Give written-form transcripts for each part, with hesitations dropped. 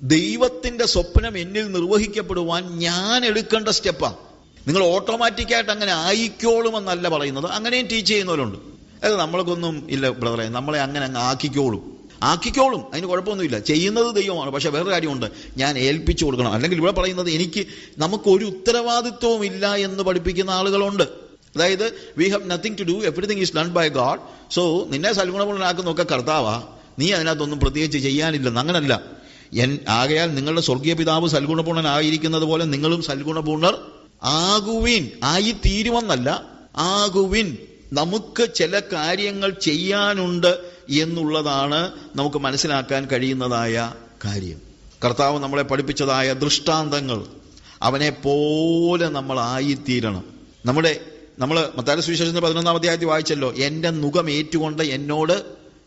ദൈവത്തിന്റെ സ്വപ്നം എന്നിൽ നിർവഹിക്കപ്പെടുവാൻ ഞാൻ എടുക്കേണ്ട സ്റ്റെപ്പാണ്. നിങ്ങൾ ഓട്ടോമാറ്റിക്കായിട്ട് അങ്ങനെ ആയിക്കോളുമെന്നല്ല പറയുന്നത്. അങ്ങനെയും ടീച്ച് ചെയ്യുന്നവരുണ്ട്. അത് നമ്മൾക്കൊന്നും ഇല്ല ബ്രദറെ, നമ്മളെ അങ്ങനെ അങ്ങ് ആക്കിക്കോളും, അതിന് കുഴപ്പമൊന്നുമില്ല. ചെയ്യുന്നത് ദൈവമാണ്. പക്ഷെ വേറൊരു കാര്യമുണ്ട്, ഞാൻ ഏൽപ്പിച്ചു കൊടുക്കണം. അല്ലെങ്കിൽ ഇവിടെ പറയുന്നത് നമുക്കൊരു ഉത്തരവാദിത്വവും ഇല്ല എന്ന് പഠിപ്പിക്കുന്ന ആളുകളുണ്ട്. അതായത് we have nothing to do, everything is done by God. So നിന്നെ സൽഗുണപൂർണ്ണനാക്കുന്നൊക്കെ കർത്താവാ, നീ അതിനകത്തൊന്നും പ്രത്യേകിച്ച് ചെയ്യാനില്ലെന്ന്. അങ്ങനല്ല. ആകയാൽ നിങ്ങളുടെ സ്വർഗീയ പിതാവ് സൽഗുണപൂർണ്ണനായിരിക്കുന്നത് പോലെ നിങ്ങളും സൽഗുണപൂർണ്ണർ ആകുവിൻ. ആയി തീരുമെന്നല്ല, ആകുവിൻ. നമുക്ക് ചില കാര്യങ്ങൾ ചെയ്യാനുണ്ട് എന്നുള്ളതാണ് നമുക്ക് മനസ്സിലാക്കാൻ കഴിയുന്നതായ കാര്യം. കർത്താവ് നമ്മളെ പഠിപ്പിച്ചതായ ദൃഷ്ടാന്തങ്ങൾ, അവനെ പോലെ നമ്മൾ ആയിത്തീരണം. നമ്മൾ മത്തായിയുടെ സുവിശേഷത്തിന്റെ 11-ാം അധ്യായത്തിൽ വായിച്ചല്ലോ, എന്റെ നുകം ഏറ്റുകൊണ്ട് എന്നോട്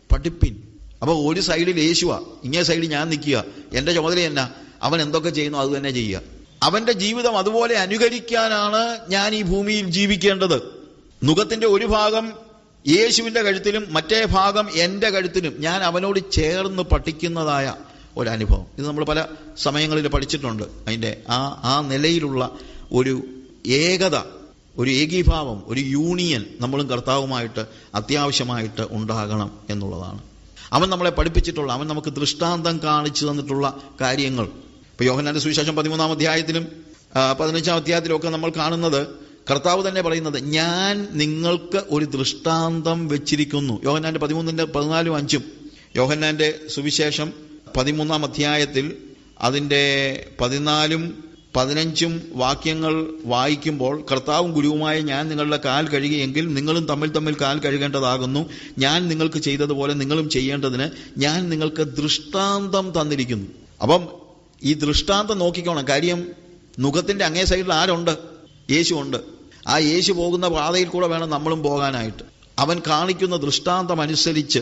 പഠിപ്പിൻ. അപ്പൊ ഒരു സൈഡിൽ യേശുവാ, ഇങ്ങേ സൈഡിൽ ഞാൻ നിൽക്കുക. എന്റെ ചുമതല എന്നാ? അവൻ എന്തൊക്കെ ചെയ്യുന്നു അത് തന്നെ ചെയ്യുക. അവന്റെ ജീവിതം അതുപോലെ അനുകരിക്കാനാണ് ഞാൻ ഈ ഭൂമിയിൽ ജീവിക്കേണ്ടത്. നുകത്തിന്റെ ഒരു ഭാഗം യേശുവിന്റെ കഴുത്തിലും മറ്റേ ഭാഗം എന്റെ കഴുത്തിലും ഞാൻ അവനോട് ചേർന്ന് പഠിക്കുന്നതായ ഒരനുഭവം. ഇത് നമ്മൾ പല സമയങ്ങളിൽ പഠിച്ചിട്ടുണ്ട്. അതിൻ്റെ ആ നിലയിലുള്ള ഒരു ഏകത, ഒരു ഏകീഭാവം, ഒരു യൂണിയൻ നമ്മളും കർത്താവുമായിട്ട് അത്യാവശ്യമായിട്ട് ഉണ്ടാകണം എന്നുള്ളതാണ്. അവൻ നമ്മളെ പഠിപ്പിച്ചിട്ടുള്ള, അവൻ നമുക്ക് ദൃഷ്ടാന്തം കാണിച്ചു തന്നിട്ടുള്ള കാര്യങ്ങൾ. ഇപ്പൊ യോഹന്നാന്റെ സുവിശേഷം 13-ാം അധ്യായത്തിലും 15-ാം അധ്യായത്തിലും ഒക്കെ നമ്മൾ കാണുന്നത് കർത്താവ് തന്നെ പറയുന്നത്, ഞാൻ നിങ്ങൾക്ക് ഒരു ദൃഷ്ടാന്തം വെച്ചിരിക്കുന്നു. യോഹന്നാന്റെ 13:14-5 യോഹന്നാന്റെ സുവിശേഷം 13-ാം അധ്യായത്തിൽ അതിൻ്റെ 14-15 വാക്യങ്ങൾ വായിക്കുമ്പോൾ, കർത്താവും ഗുരുവുമായ ഞാൻ നിങ്ങളുടെ കാൽ കഴുകിയെങ്കിൽ നിങ്ങളും തമ്മിൽ കാൽ കഴുകേണ്ടതാകുന്നു. ഞാൻ നിങ്ങൾക്ക് ചെയ്തതുപോലെ നിങ്ങളും ചെയ്യേണ്ടതിന് ഞാൻ നിങ്ങൾക്ക് ദൃഷ്ടാന്തം തന്നിരിക്കുന്നു. അപ്പം ഈ ദൃഷ്ടാന്തം നോക്കിക്കോണം. കാര്യം നുഖത്തിന്റെ അങ്ങേ സൈഡിൽ ആരുണ്ട്? യേശു ഉണ്ട്. ആ യേശു പോകുന്ന പാതയിൽ കൂടെ വേണം നമ്മളും പോകാനായിട്ട്. അവൻ കാണിക്കുന്ന ദൃഷ്ടാന്തം അനുസരിച്ച്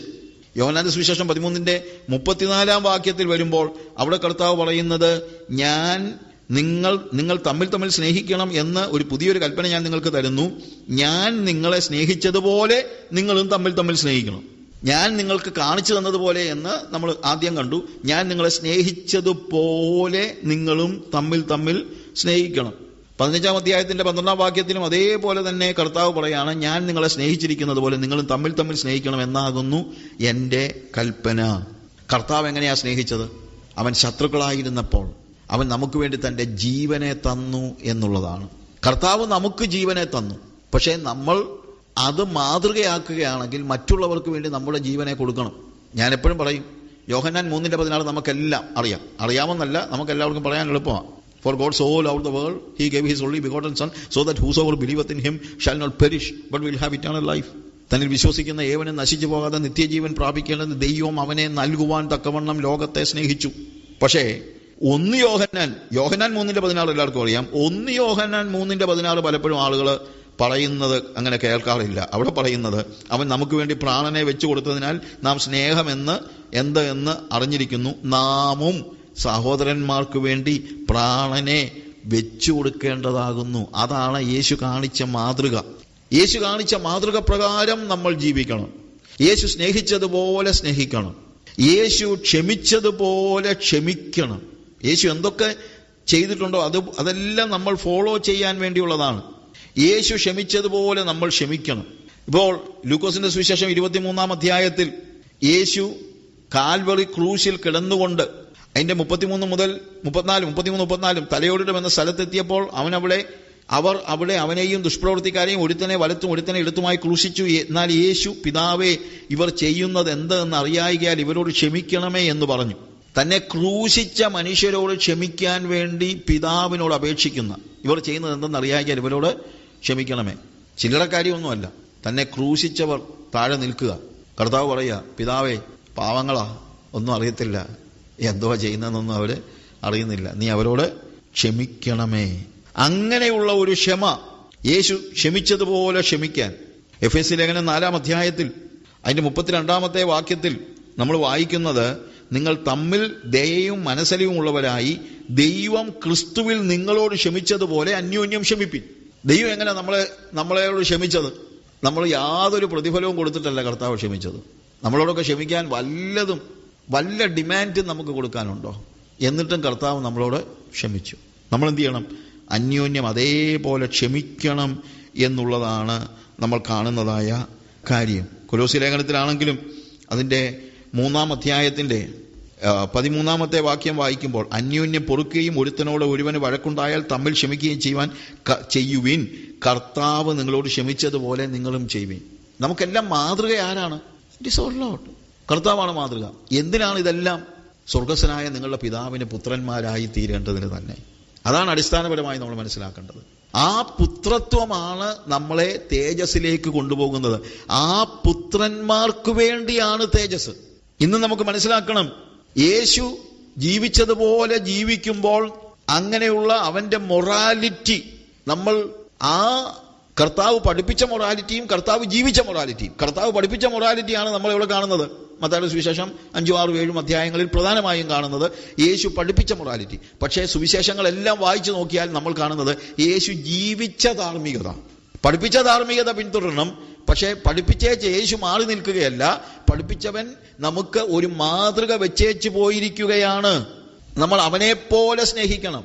യോഹന്നാന്റെ സുവിശേഷം 13-ാം വാക്യത്തിൽ വരുമ്പോൾ അവിടെ കർത്താവ് പറയുന്നത്, നിങ്ങൾ തമ്മിൽ സ്നേഹിക്കണം എന്ന് ഒരു പുതിയൊരു കൽപ്പന ഞാൻ നിങ്ങൾക്ക് തരുന്നു. ഞാൻ നിങ്ങളെ സ്നേഹിച്ചതുപോലെ നിങ്ങളും തമ്മിൽ സ്നേഹിക്കണം. ഞാൻ നിങ്ങൾക്ക് കാണിച്ചു തന്നതുപോലെ എന്ന് നമ്മൾ ആദ്യം കണ്ടു. ഞാൻ നിങ്ങളെ സ്നേഹിച്ചതുപോലെ നിങ്ങളും തമ്മിൽ സ്നേഹിക്കണം. 15-ാം അധ്യായത്തിന്റെ 12-ാം വാക്യത്തിലും അതേപോലെ തന്നെ കർത്താവ് പറയാണ്, ഞാൻ നിങ്ങളെ സ്നേഹിച്ചിരിക്കുന്നത് പോലെ നിങ്ങളും തമ്മിൽ സ്നേഹിക്കണം എന്നാകുന്നു എൻ്റെ കൽപ്പന. കർത്താവ് എങ്ങനെയാ സ്നേഹിച്ചത്? അവൻ ശത്രുക്കളായിരുന്നപ്പോൾ അവൻ നമുക്ക് വേണ്ടി തൻ്റെ ജീവനെ തന്നു എന്നുള്ളതാണ്. കർത്താവ് നമുക്ക് ജീവനെ തന്നു. പക്ഷേ നമ്മൾ അത് മാതൃകയാക്കുകയാണെങ്കിൽ മറ്റുള്ളവർക്ക് വേണ്ടി നമ്മുടെ ജീവനെ കൊടുക്കണം. ഞാൻ എപ്പോഴും പറയും, യോഹന്നാൻ 3:16 നമുക്കെല്ലാം അറിയാമെന്നല്ല, നമുക്കെല്ലാവർക്കും പറയാൻ എളുപ്പമാണ്. For God so loved the world, he gave his only begotten son, so that whosoever believeth in him shall not perish, but will have eternal life. തന്നിൽ വിശ്വസിക്കുന്ന ഏവനും നശിച്ചു പോകാതെ നിത്യജീവൻ പ്രാപിക്കേണ്ടത് ദൈവം അവനെ നൽകുവാൻ തക്കവണ്ണം ലോകത്തെ സ്നേഹിച്ചു. പക്ഷേ 1 യോഹന്നാൻ 3:16 എല്ലാവർക്കും അറിയാം. 1 യോഹന്നാൻ 3:16 പലപ്പോഴും ആളുകൾ പറയുന്നത് അങ്ങനെ കേൾക്കാറില്ല. അവിടെ പറയുന്നത്, അവൻ നമുക്ക് വേണ്ടി പ്രാണനെ വെച്ചു കൊടുത്തതിനാൽ നാം സ്നേഹമെന്ന് എന്ന് അറിഞ്ഞിരിക്കുന്നു. നാമും സഹോദരന്മാർക്ക് വേണ്ടി പ്രാണനെ വെച്ചു കൊടുക്കേണ്ടതാകുന്നു. അതാണ് യേശു കാണിച്ച മാതൃക. യേശു കാണിച്ച മാതൃക പ്രകാരം നമ്മൾ ജീവിക്കണം. യേശു സ്നേഹിച്ചതുപോലെ സ്നേഹിക്കണം. യേശു ക്ഷമിച്ചതുപോലെ ക്ഷമിക്കണം. യേശു എന്തൊക്കെ ചെയ്തിട്ടുണ്ടോ അതെല്ലാം നമ്മൾ ഫോളോ ചെയ്യാൻ വേണ്ടിയുള്ളതാണ്. യേശു ക്ഷമിച്ചതുപോലെ നമ്മൾ ക്ഷമിക്കണം. ഇപ്പോൾ ലൂക്കോസിന്റെ സുവിശേഷം 23-ാം അധ്യായത്തിൽ യേശു കാൽവറി ക്രൂശിൽ കിടന്നുകൊണ്ട് അതിന്റെ 33-34 തലയോടിടം എന്ന സ്ഥലത്തെത്തിയപ്പോൾ അവർ അവിടെ അവനെയും ദുഷ്പ്രവൃത്തിക്കാരെയും ഒരുത്തനെ വലത്തും ഒരുത്തനെ ഇടത്തുമായി ക്രൂശിച്ചു. എന്നാൽ യേശു, പിതാവേ, ഇവർ ചെയ്യുന്നത് എന്തെന്ന് അറിയായികയാൽ ഇവരോട് ക്ഷമിക്കണമേ എന്ന് പറഞ്ഞു. തന്നെ ക്രൂശിച്ച മനുഷ്യരോട് ക്ഷമിക്കാൻ വേണ്ടി പിതാവിനോട് അപേക്ഷിക്കുന്ന, ഇവർ ചെയ്യുന്നത് എന്തെന്ന് അറിയായികയാൽ ഇവരോട് ക്ഷമിക്കണമേ. ചില്ലറക്കാര്യമൊന്നുമല്ല. തന്നെ ക്രൂശിച്ചവർ താഴെ നിൽക്കുക. കർത്താവ് പറയുക, പിതാവേ, പാവങ്ങളാ, ഒന്നും അറിയത്തില്ല, എന്തുവാ ചെയ്യുന്നതെന്നൊന്നും അവർ അറിയുന്നില്ല, നീ അവരോട് ക്ഷമിക്കണമേ. അങ്ങനെയുള്ള ഒരു ക്ഷമ, യേശു ക്ഷമിച്ചതുപോലെ ക്ഷമിക്കാൻ. എഫെസ്യ ലേഖനം 4-ാം അധ്യായത്തിൽ അതിന്റെ 32-ാമത്തെ വാക്യത്തിൽ നമ്മൾ വായിക്കുന്നത്, നിങ്ങൾ തമ്മിൽ ദയയും മനസ്സലിവും ഉള്ളവരായി ദൈവം ക്രിസ്തുവിൽ നിങ്ങളോട് ക്ഷമിച്ചതുപോലെ അന്യോന്യം ക്ഷമിപ്പിൻ. ദൈവം എങ്ങനെ നമ്മളോട് ക്ഷമിച്ചത്? നമ്മൾ യാതൊരു പ്രതിഫലവും കൊടുത്തിട്ടല്ല കർത്താവ് ക്ഷമിച്ചത്. നമ്മളോടൊക്കെ ക്ഷമിക്കാൻ വല്ല ഡിമാൻഡും നമുക്ക് കൊടുക്കാനുണ്ടോ? എന്നിട്ടും കർത്താവ് നമ്മളോട് ക്ഷമിച്ചു. നമ്മൾ എന്ത് ചെയ്യണം? അന്യോന്യം അതേപോലെ ക്ഷമിക്കണം എന്നുള്ളതാണ് നമ്മൾ കാണുന്നതായ കാര്യം. കൊലോസ്യ ലേഖനത്തിലാണെങ്കിലും അതിൻ്റെ 3-ാം അധ്യായത്തിൻ്റെ 13-ാമത്തെ വാക്യം വായിക്കുമ്പോൾ, അന്യോന്യം പൊറുക്കുകയും ഒരുത്തനോട് ഒരുവന് വഴക്കുണ്ടായാൽ തമ്മിൽ ക്ഷമിക്കുകയും ചെയ്യുവിൻ, കർത്താവ് നിങ്ങളോട് ക്ഷമിച്ചതുപോലെ നിങ്ങളും ചെയ്യുവിൻ. നമുക്കെല്ലാം മാതൃക ആരാണ്? It is our Lord. കർത്താവാണ് മാതൃക. എന്തിനാണ് ഇതെല്ലാം? സ്വർഗസ്വനായ നിങ്ങളുടെ പിതാവിന് പുത്രന്മാരായി തീരേണ്ടതിന് തന്നെ. അതാണ് അടിസ്ഥാനപരമായി നമ്മൾ മനസ്സിലാക്കേണ്ടത്. ആ പുത്രത്വമാണ് നമ്മളെ തേജസ്സിലേക്ക് കൊണ്ടുപോകുന്നത്. ആ പുത്രന്മാർക്ക് വേണ്ടിയാണ് തേജസ്. ഇന്ന് നമുക്ക് മനസ്സിലാക്കണം, യേശു ജീവിച്ചതുപോലെ ജീവിക്കുമ്പോൾ അങ്ങനെയുള്ള അവന്റെ മൊറാലിറ്റി, നമ്മൾ ആ കർത്താവ് പഠിപ്പിച്ച മൊറാലിറ്റിയും കർത്താവ് ജീവിച്ച മൊറാലിറ്റിയും, കർത്താവ് പഠിപ്പിച്ച മൊറാലിറ്റിയാണ് നമ്മളിവിടെ കാണുന്നത്. മത്തായിയുടെ സുവിശേഷം 5, 6, 7 അധ്യായങ്ങളിൽ പ്രധാനമായും കാണുന്നത് യേശു പഠിപ്പിച്ച മൊറാലിറ്റി. പക്ഷേ സുവിശേഷങ്ങളെല്ലാം വായിച്ചു നോക്കിയാൽ നമ്മൾ കാണുന്നത് യേശു ജീവിച്ച ധാർമ്മികത. പഠിപ്പിച്ച ധാർമ്മികത പിന്തുടരണം, പക്ഷേ പഠിപ്പിച്ചേച്ച് യേശു മാറി നിൽക്കുകയല്ല. പഠിപ്പിച്ചവൻ നമുക്ക് ഒരു മാതൃക വെച്ചേച്ച് പോയിരിക്കുകയാണ്. നമ്മൾ അവനെപ്പോലെ സ്നേഹിക്കണം,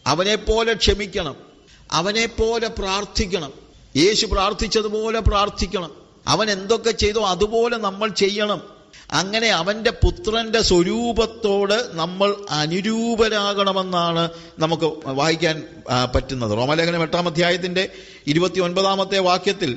അവനെപ്പോലെ ക്ഷമിക്കണം, അവനെപ്പോലെ പ്രാർത്ഥിക്കണം. യേശു പ്രാർത്ഥിച്ചതുപോലെ പ്രാർത്ഥിക്കണം. അവൻ എന്തൊക്കെ ചെയ്തോ അതുപോലെ നമ്മൾ ചെയ്യണം. അങ്ങനെ അവന്റെ പുത്രന്റെ സ്വരൂപത്തോട് നമ്മൾ അനുരൂപരാകണമെന്നാണ് നമുക്ക് വായിക്കാൻ പറ്റുന്നത്. റോമാലേഖനം 8-ാം അധ്യായത്തിന്റെ 29-ാമത്തെ വാക്യത്തിൽ,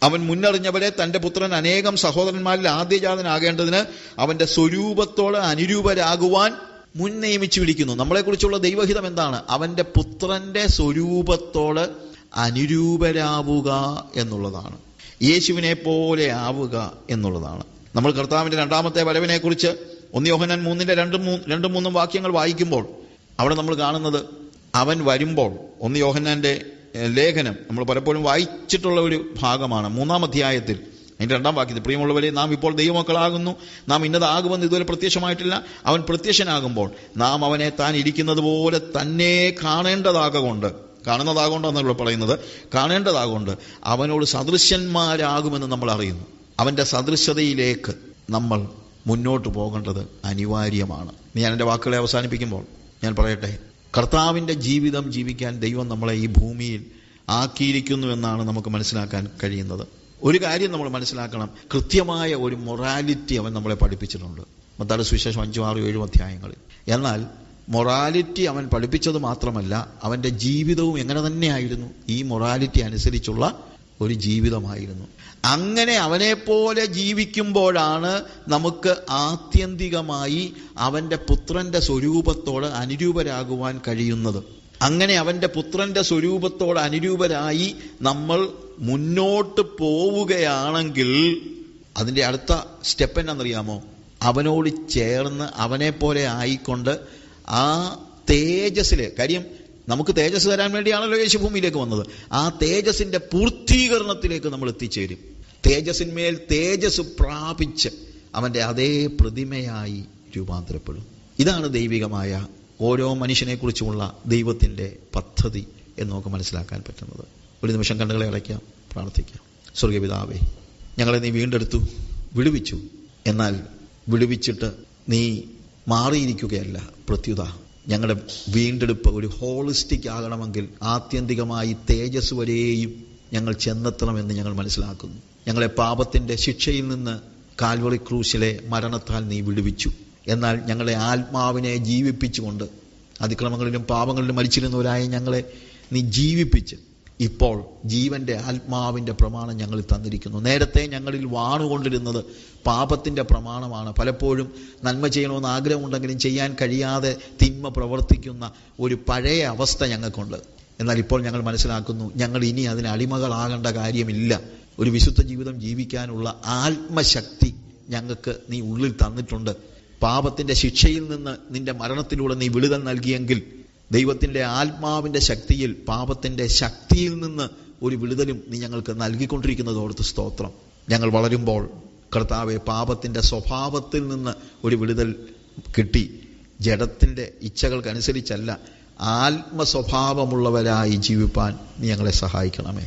അവൻ മുന്നറിഞ്ഞവരെ തന്റെ പുത്രൻ അനേകം സഹോദരന്മാരിൽ ആദ്യജാതനാകേണ്ടതിന് അവന്റെ സ്വരൂപത്തോട് അനുരൂപരാകുവാൻ മുൻ നിയമിച്ചു വിളിക്കുന്നു. നമ്മളെക്കുറിച്ചുള്ള ദൈവഹിതം എന്താണ്? അവന്റെ പുത്രന്റെ സ്വരൂപത്തോട് അനുരൂപരാവുക എന്നുള്ളതാണ്. യേശുവിനെ പോലെ ആവുക എന്നുള്ളതാണ്. നമ്മൾ കർത്താവിന്റെ 2-ാമത്തെ വരവിനെ കുറിച്ച് 1 യോഹന്നാൻ 3-ന്റെ വാക്യങ്ങൾ വായിക്കുമ്പോൾ അവിടെ നമ്മൾ കാണുന്നത്, അവൻ വരുമ്പോൾ, 1 യോഹന്നാന്റെ ലേഖനം നമ്മൾ പലപ്പോഴും വായിച്ചിട്ടുള്ള ഒരു ഭാഗമാണ്. 3-ാം അധ്യായത്തിൽ അതിന്റെ 2-ാം വാക്യത്തിൽ, പ്രിയമുള്ളവരെ, നാം ഇപ്പോൾ ദൈവമക്കളാകുന്നു, നാം ഇന്നതാകുമെന്ന് ഇതുവരെ പ്രത്യക്ഷമായിട്ടില്ല. അവൻ പ്രത്യക്ഷനാകുമ്പോൾ നാം അവനെ താൻ ഇരിക്കുന്നത് പോലെ തന്നെ കാണേണ്ടതാകൊണ്ട് എന്നല്ല പറയുന്നത്, കാണേണ്ടതാകൊണ്ട് അവനോട് സദൃശ്യന്മാരാകുമെന്ന് നമ്മൾ അറിയുന്നു. അവന്റെ സദൃശ്യതയിലേക്ക് നമ്മൾ മുന്നോട്ട് പോകേണ്ടത് അനിവാര്യമാണ്. ഞാൻ എൻ്റെ വാക്കുകളെ അവസാനിപ്പിക്കുമ്പോൾ ഞാൻ പറയട്ടെ, കർത്താവിൻ്റെ ജീവിതം ജീവിക്കാൻ ദൈവം നമ്മളെ ഈ ഭൂമിയിൽ ആക്കിയിരിക്കുന്നു എന്നാണ് നമുക്ക് മനസ്സിലാക്കാൻ കഴിയുന്നത്. ഒരു കാര്യം നമ്മൾ മനസ്സിലാക്കണം, കൃത്യമായ ഒരു മൊറാലിറ്റി അവൻ നമ്മളെ പഠിപ്പിച്ചിട്ടുണ്ട്. മത്തായിയുടെ സുവിശേഷം 5, 6, 7 അധ്യായങ്ങളിൽ. എന്നാൽ മൊറാലിറ്റി അവൻ പഠിപ്പിച്ചത് മാത്രമല്ല, അവൻ്റെ ജീവിതവും എങ്ങനെ തന്നെയായിരുന്നു? ഈ മൊറാലിറ്റി അനുസരിച്ചുള്ള ഒരു ജീവിതമായിരുന്നു. അങ്ങനെ അവനെപ്പോലെ ജീവിക്കുമ്പോഴാണ് നമുക്ക് ആത്യന്തികമായി അവൻ്റെ പുത്രന്റെ സ്വരൂപത്തോട് അനുരൂപരാകുവാൻ കഴിയുന്നത്. അങ്ങനെ അവൻ്റെ പുത്രന്റെ സ്വരൂപത്തോട് അനുരൂപരായി നമ്മൾ മുന്നോട്ട് പോവുകയാണെങ്കിൽ അതിൻ്റെ അടുത്ത സ്റ്റെപ്പ് എന്നാണെന്നറിയാമോ? അവനോട് ചേർന്ന് അവനെപ്പോലെ ആയിക്കൊണ്ട് ആ തേജസ്സിലെ കാര്യം, നമുക്ക് തേജസ് തരാൻ വേണ്ടിയാണല്ലോ യേശു ഭൂമിയിലേക്ക് വന്നത്. ആ തേജസ്സിന്റെ പൂർത്തീകരണത്തിലേക്ക് നമ്മൾ എത്തിച്ചേരും. തേജസ്സിന്മേൽ തേജസ് പ്രാപിച്ച് അവന്റെ അതേ പ്രതിമയായി രൂപാന്തരപ്പെടും. ഇതാണ് ദൈവികമായ ഓരോ മനുഷ്യനെ കുറിച്ചുമുള്ള ദൈവത്തിന്റെ പദ്ധതി എന്ന് നമുക്ക് മനസ്സിലാക്കാൻ പറ്റുന്നത്. ഒരു നിമിഷം കണ്ണുകളെ അടയ്ക്കാം, പ്രാർത്ഥിക്കാം. സ്വർഗീയ പിതാവേ, ഞങ്ങളെ നീ വീണ്ടെടുത്തു, വിടുവിച്ചു. എന്നാൽ വിടുവിച്ചിട്ട് നീ മാറിയിരിക്കുകയല്ല, പ്രത്യുത ഞങ്ങളുടെ വീണ്ടെടുപ്പ് ഒരു ഹോളിസ്റ്റിക് ആകണമെങ്കിൽ ആത്യന്തികമായി തേജസ് വരെയും ഞങ്ങൾ ചെന്നെത്തണമെന്ന് ഞങ്ങൾ മനസ്സിലാക്കുന്നു. ഞങ്ങളെ പാപത്തിന്റെ ശിക്ഷയിൽ നിന്ന് കാൽവറി ക്രൂശിലെ മരണത്താൽ നീ വിടുവിച്ചു. എന്നാൽ ഞങ്ങളെ ആത്മാവിനെ ജീവിപ്പിച്ചുകൊണ്ട്, അതിക്രമങ്ങളിലും പാപങ്ങളിലും മരിച്ചിരുന്നവരായ ഞങ്ങളെ നീ ജീവിപ്പിച്ച് ഇപ്പോൾ ജീവന്റെ ആത്മാവിന്റെ പ്രമാണം ഞങ്ങളിൽ തന്നിരിക്കുന്നു. നേരത്തെ ഞങ്ങളിൽ വാണുകൊണ്ടിരുന്നത് പാപത്തിന്റെ പ്രമാണമാണ്. പലപ്പോഴും നന്മ ചെയ്യണമെന്ന് ആഗ്രഹമുണ്ടെങ്കിലും ചെയ്യാൻ കഴിയാതെ തിന്മ പ്രവർത്തിക്കുന്ന ഒരു പഴയ അവസ്ഥ ഞങ്ങൾക്കുണ്ട്. എന്നാൽ ഇപ്പോൾ ഞങ്ങൾ മനസ്സിലാക്കുന്നു, ഞങ്ങൾ ഇനി അതിന് അടിമകളാകേണ്ട കാര്യമില്ല. ഒരു വിശുദ്ധ ജീവിതം ജീവിക്കാനുള്ള ആത്മശക്തി ഞങ്ങൾക്ക് നീ ഉള്ളിൽ തന്നിട്ടുണ്ട്. പാപത്തിന്റെ ശിക്ഷയിൽ നിന്ന് നിന്റെ മരണത്തിലൂടെ നീ വിടുതൽ നൽകിയെങ്കിൽ ദൈവത്തിന്റെ ആത്മാവിന്റെ ശക്തിയിൽ പാപത്തിന്റെ ശക്തിയിൽ നിന്ന് ഒരു വിടുതലും നീ ഞങ്ങൾക്ക് നൽകിക്കൊണ്ടിരിക്കുന്നത് ഓർത്ത് സ്തോത്രം. ഞങ്ങൾ വളരുമ്പോൾ കർത്താവെ, പാപത്തിന്റെ സ്വഭാവത്തിൽ നിന്ന് ഒരു വിടുതൽ കിട്ടി ജഡത്തിന്റെ ഇച്ഛകൾക്കനുസരിച്ചല്ല ആത്മസ്വഭാവമുള്ളവരായി ജീവിപ്പാൻ നീ ഞങ്ങളെ സഹായിക്കണമേ.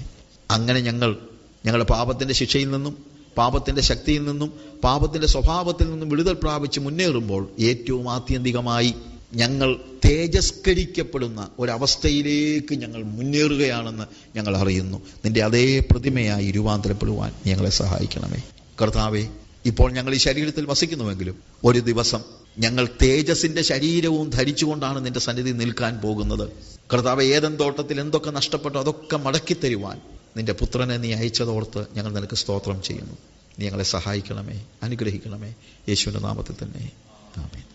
അങ്ങനെ ഞങ്ങളുടെ പാപത്തിന്റെ ശിക്ഷയിൽ നിന്നും പാപത്തിന്റെ ശക്തിയിൽ നിന്നും പാപത്തിന്റെ സ്വഭാവത്തിൽ നിന്നും വിടുതൽ പ്രാപിച്ച് മുന്നേറുമ്പോൾ ഏറ്റവും ആത്യന്തികമായി ഞങ്ങൾ തേജസ്കരിക്കപ്പെടുന്ന ഒരവസ്ഥയിലേക്ക് ഞങ്ങൾ മുന്നേറുകയാണെന്ന് ഞങ്ങൾ അറിയുന്നു. നിന്റെ അതേ പ്രതിമയായി രൂപാന്തരപ്പെടുവാൻ ഞങ്ങളെ സഹായിക്കണമേ. കർത്താവേ, ഇപ്പോൾ ഞങ്ങൾ ഈ ശരീരത്തിൽ വസിക്കുന്നുവെങ്കിലും ഒരു ദിവസം ഞങ്ങൾ തേജസ്സിന്റെ ശരീരവും ധരിച്ചുകൊണ്ടാണ് നിന്റെ സന്നിധി നിൽക്കാൻ പോകുന്നത്. കർത്താവേ, ഏദൻ തോട്ടത്തിൽ എന്തൊക്കെ നഷ്ടപ്പെട്ടോ അതൊക്കെ മടക്കിത്തരുവാൻ നിന്റെ പുത്രനെ നീ അയച്ചതോർത്ത് ഞങ്ങൾ നിനക്ക് സ്തോത്രം ചെയ്യുന്നു. നീ ഞങ്ങളെ സഹായിക്കണമേ, അനുഗ്രഹിക്കണമേ. യേശുവിന്റെ നാമത്തിൽ തന്നെ ആമേൻ.